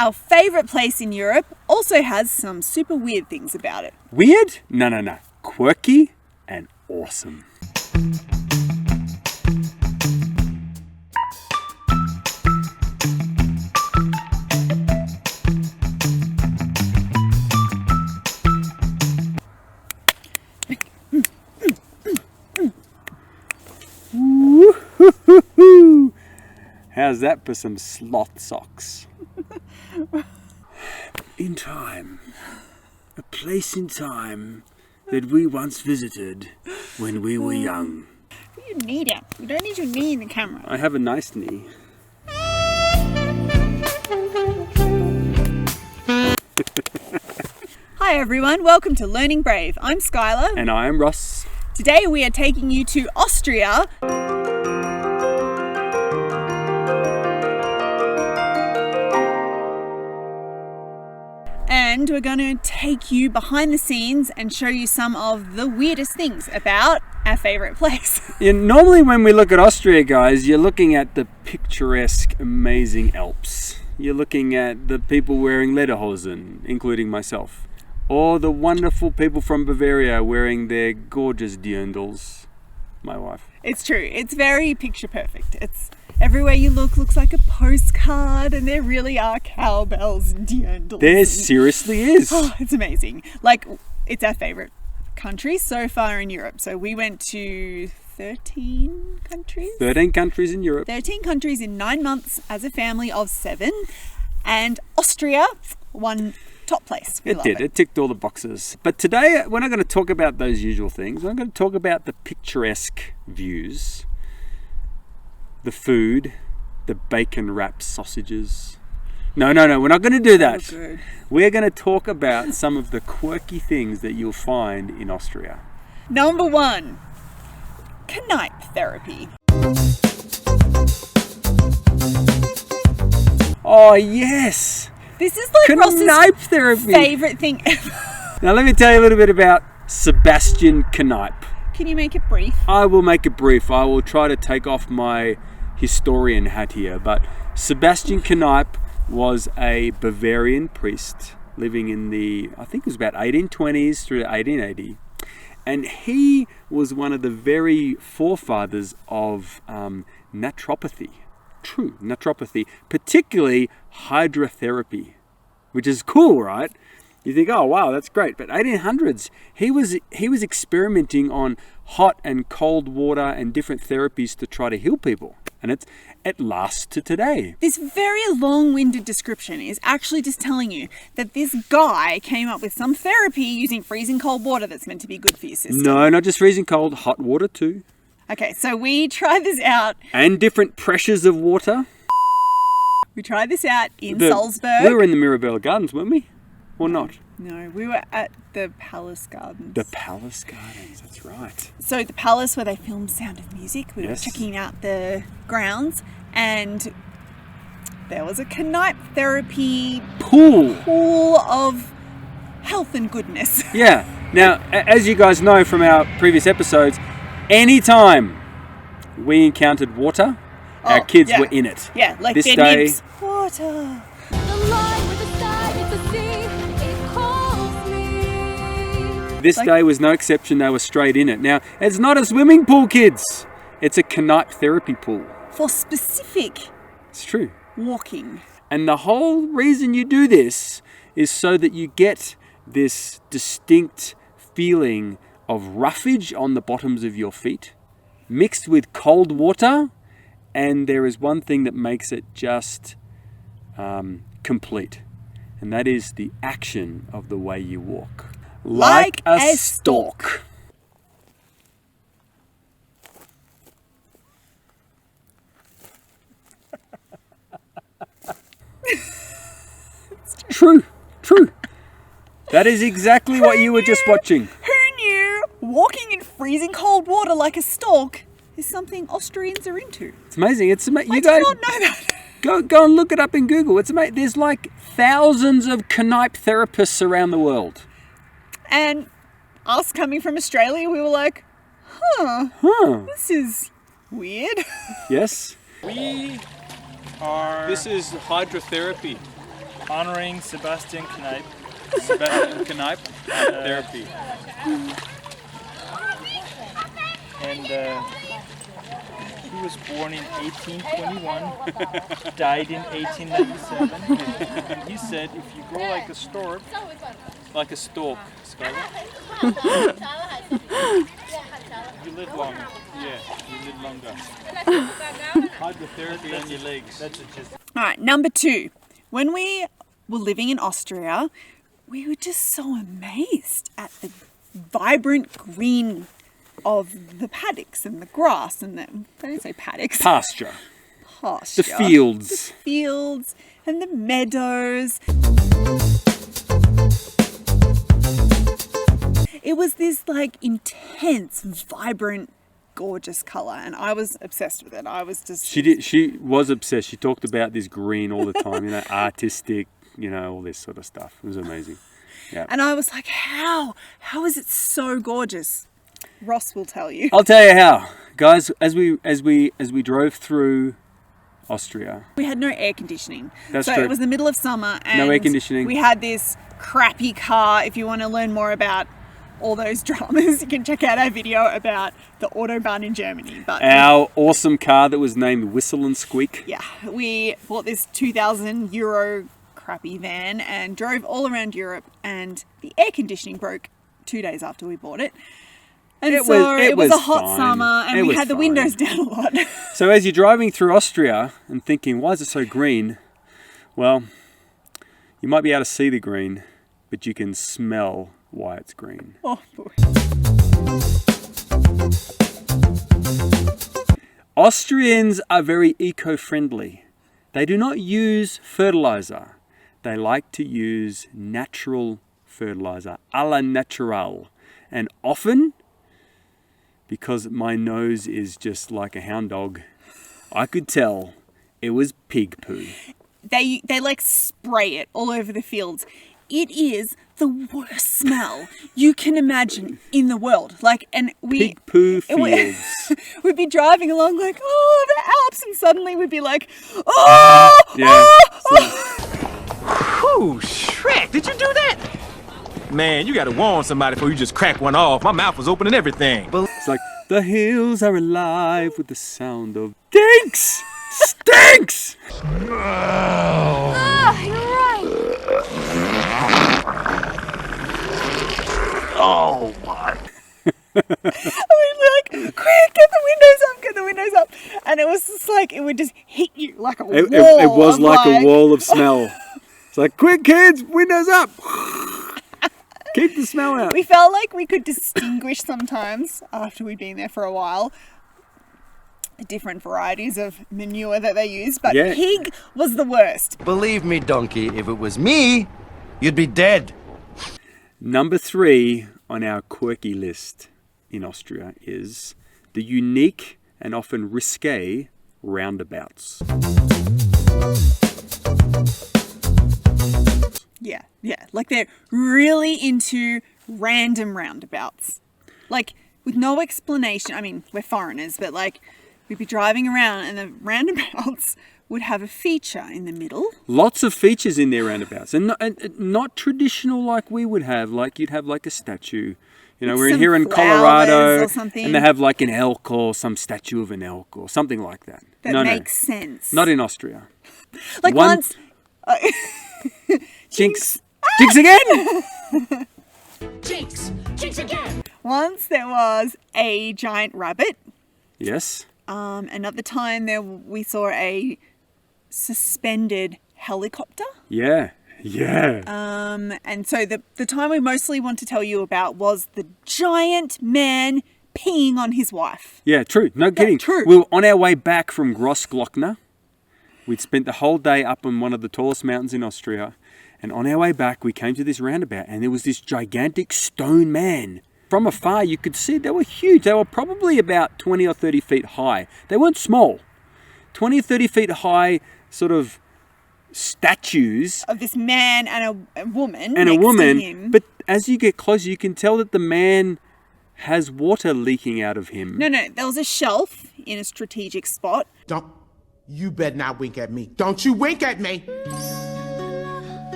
Our favourite place in Europe also has some super weird things about it. Weird? No. Quirky and awesome. How's that for some sloth socks? In time, a place in time that we once visited when we were young. You need it. You don't need your knee in the camera. I have a nice knee. Hi everyone, welcome to Learning Brave. I'm Skylar. And I am Ross. Today we are taking you to Austria. And we're going to take you behind the scenes and show you some of the weirdest things about our favourite place. Normally when we look at Austria, guys, you're looking at the picturesque, amazing Alps. You're looking at the people wearing lederhosen, including myself. Or the wonderful people from Bavaria wearing their gorgeous dirndls. My wife. It's true. It's very picture perfect. It's everywhere you look looks like a postcard, and there really are cowbells and dirndls. There seriously is. Oh, it's amazing. Like, it's our favourite country so far in Europe. So we went to 13 countries? 13 countries in Europe. 13 countries in 9 months as a family of 7. And Austria won top place. It did. It ticked all the boxes. But today we're not going to talk about those usual things. We're going to talk about the picturesque views, the food, the bacon wrapped sausages. No, we're not going to do that. Oh, we're going to talk about some of the quirky things that you'll find in Austria. Number 1, kneipp therapy. Oh, yes. This is like kneipp Ross's therapy. favourite thing ever. Now let me tell you a little bit about Sebastian Kneipp. Can you make it brief? I will make it brief. I will try to take off my historian hat here. But Sebastian Kneipp was a Bavarian priest living in the, I think it was about 1820s through 1880. And he was one of the very forefathers of naturopathy. True naturopathy, particularly hydrotherapy, which is cool, right? You think, oh wow, that's great. But 1800s, he was experimenting on hot and cold water and different therapies to try to heal people, and it lasts to today. This very long-winded description is actually just telling you that this guy came up with some therapy using freezing cold water that's meant to be good for your system. No, not just freezing cold, hot water too. Okay, so we tried this out. And different pressures of water. We tried this out in Salzburg. We were in the Mirabella Gardens, weren't we? Or not? No, we were at the Palace Gardens. The Palace Gardens, that's right. So the palace where they filmed Sound of Music, we were checking out the grounds, and there was a kneipp therapy pool of health and goodness. Yeah. Now, as you guys know from our previous episodes, anytime we encountered water, our kids were in it. Yeah, like this their day, nibs. Water. This day was no exception. They were straight in it. Now, it's not a swimming pool, kids. It's a kneipp therapy pool. For specific. It's true. Walking. And the whole reason you do this is so that you get this distinct feeling of roughage on the bottoms of your feet, mixed with cold water, and there is one thing that makes it just complete, and that is the action of the way you walk. Like a stalk. True. That is exactly what you were just watching. Who knew walking in freezing cold water like a stalk is something Austrians are into? It's amazing. I did not know that. Go and look it up in Google. It's amazing. There's like thousands of kneipp therapists around the world. And us coming from Australia, we were like, this is weird. Yes. This is hydrotherapy. honoring Sebastian Kneipp. Sebastian Kneipp therapy. And he was born in 1821, died in 1897. And he said, if you go like a stork, Skylar, you live longer. Yeah, you live longer. Hydrotherapy on your legs. That's just. All right, number 2. When we were living in Austria, we were just so amazed at the vibrant green of the paddocks and the grass and the, I didn't say paddocks. Pasture. Pasture. The fields. The fields and the meadows. It was this like intense, vibrant, gorgeous color, and I was obsessed with it. I was just... She was obsessed. She talked about this green all the time, you know, artistic, you know, all this sort of stuff. It was amazing. Yeah. And I was like, how is it so gorgeous? Ross will tell you. I'll tell you how, guys. As we drove through Austria, we had no air conditioning. That's so true. It was the middle of summer, and no air conditioning. We had this crappy car. If you want to learn more about all those dramas, you can check out our video about the Autobahn in Germany. But our awesome car that was named Whistle and Squeak. Yeah, we bought this €2,000 crappy van and drove all around Europe, and the air conditioning broke 2 days after we bought it. And it was a hot summer, and we had the windows down a lot. So as you're driving through Austria and thinking, why is it so green? Well, you might be able to see the green, but you can smell why it's green. Oh, boy. Austrians are very eco-friendly. They do not use fertilizer. They like to use natural fertilizer, a la natural. And often, because my nose is just like a hound dog, I could tell it was pig poo. They like spray it all over the fields. It is the worst smell you can imagine in the world. Like, and pig poo fields. We'd be driving along like, oh, the Alps, and suddenly we'd be like, oh, yeah. Oh, Shrek, did you do that? Man, you gotta warn somebody before you just crack one off. My mouth was open and everything. It's like, the hills are alive with the sound of stinks! Stinks! You're right. Oh, my. I mean, like, quick, get the windows up. And it was just like, it would just hit you like a wall. It was like a wall of smell. It's like, quick kids, windows up! Keep the smell out. We felt like we could distinguish sometimes, after we'd been there for a while, different varieties of manure that they use, but pig was the worst. Believe me, donkey, if it was me, you'd be dead. Number 3 on our quirky list in Austria is the unique and often risque roundabouts. Yeah, like they're really into random roundabouts. Like, with no explanation. I mean, we're foreigners, but like, we'd be driving around and the roundabouts would have a feature in the middle. Lots of features in their roundabouts, and not traditional like we would have. Like, you'd have like a statue. You know, we're here in Colorado, and they have like an elk or some statue of an elk or something like that. That makes sense. Not in Austria. Like once... Jinx. Jinx again! Jinx again! Once there was a giant rabbit. Yes. Another time we saw a suspended helicopter. Yeah. And so the time we mostly want to tell you about was the giant man peeing on his wife. Yeah, true. No kidding. True. We were on our way back from Grossglockner. We'd spent the whole day up on one of the tallest mountains in Austria. And on our way back, we came to this roundabout, and there was this gigantic stone man. From afar, you could see they were huge. They were probably about 20 or 30 feet high. They weren't small. 20 or 30 feet high sort of statues. Of this man and a woman and next a woman. to him. But as you get closer, you can tell that the man has water leaking out of him. No, there was a shelf in a strategic spot. You better not wink at me. Don't you wink at me!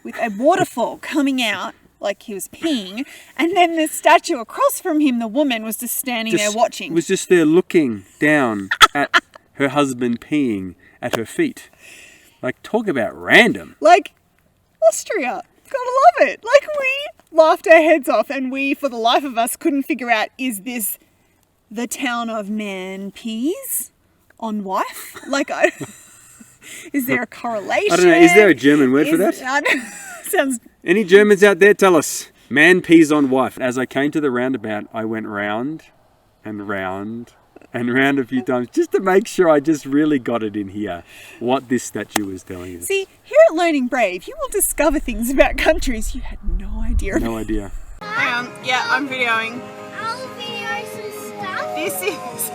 with a waterfall coming out, like he was peeing, and then the statue across from him, the woman, was just standing there watching. Was just there looking down at her husband peeing at her feet. Like, talk about random. Like, Austria. Gotta love it. Like, we laughed our heads off, and we, for the life of us, couldn't figure out, is this the town of man peas on wife? Like, is there a correlation? I don't know. Is there a German word for that? Sounds... Any Germans out there, tell us. Man peas on wife. As I came to the roundabout, I went round and round and round a few times just to make sure I just really got it in here, what this statue was telling us. See, here at Learning Brave, you will discover things about countries you had no idea about. No idea. Hang on. Yeah, I'm videoing. I'll video some stuff. This is...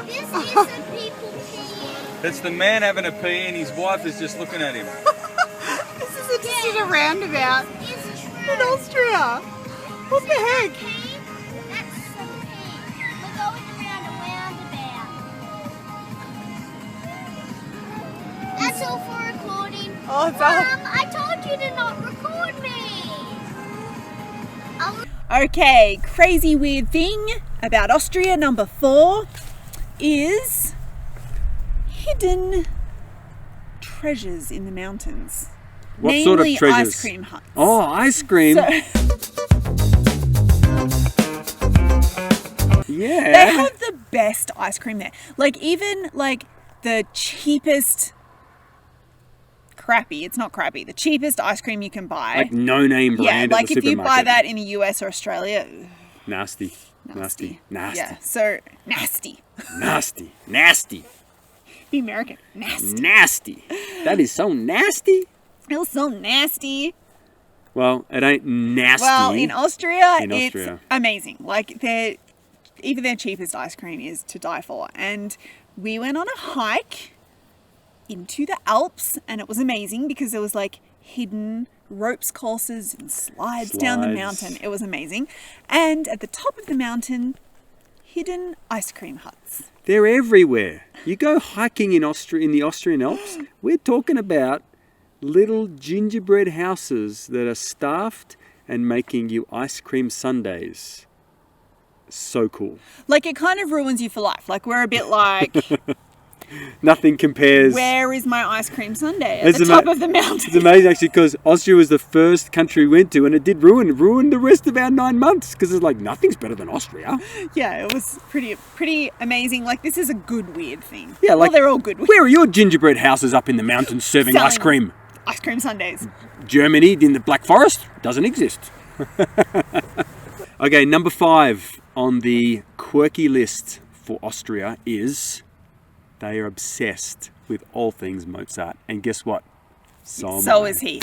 This is some people peeing. That's the man having a pee and his wife is just looking at him. This is a roundabout It's true. in Austria. What the heck? Pee? That's some pee. We're going around a roundabout. That's all for recording. Oh, it's all... I told you to not record me. Okay, crazy weird thing about Austria, number 4, is hidden treasures in the mountains. What Namely, sort of treasures? Icecream Huts. Oh, ice cream. Yeah. They have the best ice cream there. Like, even like the cheapest crappy, it's not crappy, the cheapest ice cream you can buy. Like no-name brand like at the if you buy supermarket. that in the US or Australia, Nasty. Nasty. Nasty. yeah, so nasty. Nasty. Nasty. The American, nasty. Nasty. That is so nasty. It was so nasty. Well, it ain't nasty. Well, in Austria, In Austria. it's amazing. Like, even their cheapest ice cream is to die for. And we went on a hike into the Alps, and it was amazing because there was like hidden ropes courses and slides down the mountain. It was amazing. And at the top of the mountain, hidden ice cream huts. They're everywhere. You go hiking in Austria, in the Austrian Alps, we're talking about little gingerbread houses that are staffed and making you ice cream sundaes. So cool. Like, it kind of ruins you for life. Like, we're a bit like, Nothing compares. where is my ice cream sundae? At It's the top of the mountain. It's amazing actually because Austria was the first country we went to and it did ruin the rest of our 9 months because it's like nothing's better than Austria. Yeah, it was pretty amazing. Like, this is a good weird thing. Yeah, like well, they're all good weird. Where are your gingerbread houses up in the mountains serving Selling ice cream? Ice cream sundaes. Germany in the Black Forest doesn't exist. Okay, number 5 on the quirky list for Austria is they are obsessed with all things Mozart. And guess what? So is he.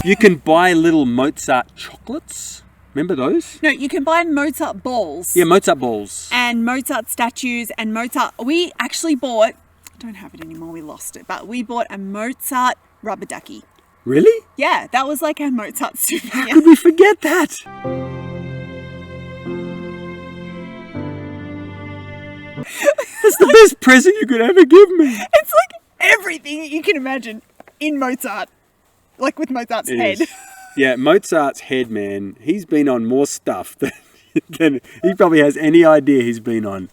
You can buy little Mozart chocolates. Remember those? No, you can buy Mozart balls. Yeah, Mozart balls. And Mozart statues and Mozart. We actually bought, I don't have it anymore, we lost it, but we bought a Mozart rubber ducky. Really? Yeah, that was like our Mozart souvenir. Could we forget that? That's the best present you could ever give me. It's like everything that you can imagine in Mozart. Like with Mozart's It head. is. Yeah, Mozart's head, man, he's been on more stuff than he probably has any idea he's been on.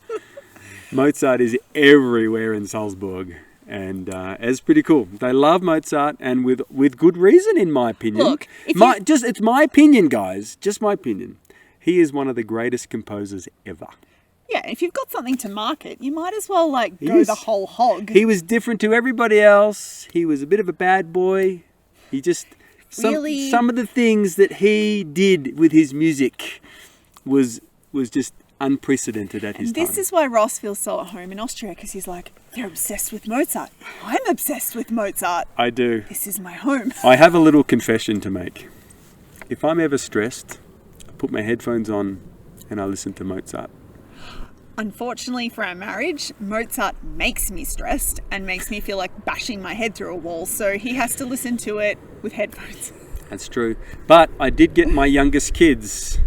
Mozart is everywhere in Salzburg. And it's pretty cool. They love Mozart, and with good reason, in my opinion. Look, it's my opinion, guys. Just my opinion. He is one of the greatest composers ever. Yeah, if you've got something to market, you might as well like go the whole hog. He was different to everybody else. He was a bit of a bad boy. He just some of the things that he did with his music was just unprecedented at his time. This is why Ross feels so at home in Austria, because he's like, they're obsessed with Mozart. I'm obsessed with Mozart. I do. This is my home. I have a little confession to make. If I'm ever stressed, I put my headphones on and I listen to Mozart. Unfortunately for our marriage, Mozart makes me stressed and makes me feel like bashing my head through a wall, so he has to listen to it with headphones. That's true. But I did get my youngest kids,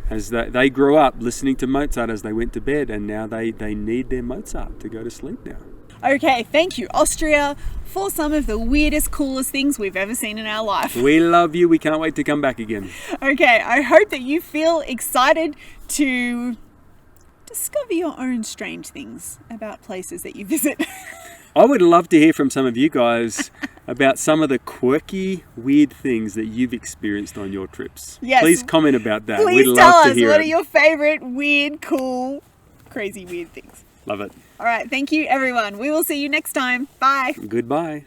as they grew up listening to Mozart as they went to bed, and now they need their Mozart to go to sleep now. Okay, thank you, Austria, for some of the weirdest, coolest things we've ever seen in our life. We love you. We can't wait to come back again. Okay, I hope that you feel excited to discover your own strange things about places that you visit. I would love to hear from some of you guys about some of the quirky, weird things that you've experienced on your trips. Yes. Please comment about that. Please We'd tell love to us hear what it. are your favorite, weird, cool, crazy, weird things. Love it. All right, thank you, everyone. We will see you next time. Bye. Goodbye.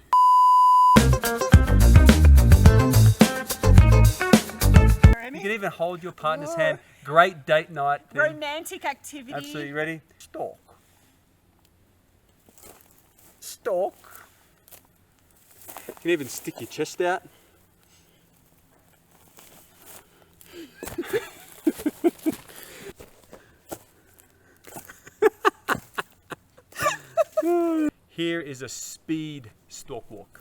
You can even hold your partner's hand. Great date night thing. Romantic activity. Absolutely. Ready? Stalk. Stalk. You can even stick your chest out. Here is a speed stalk walk.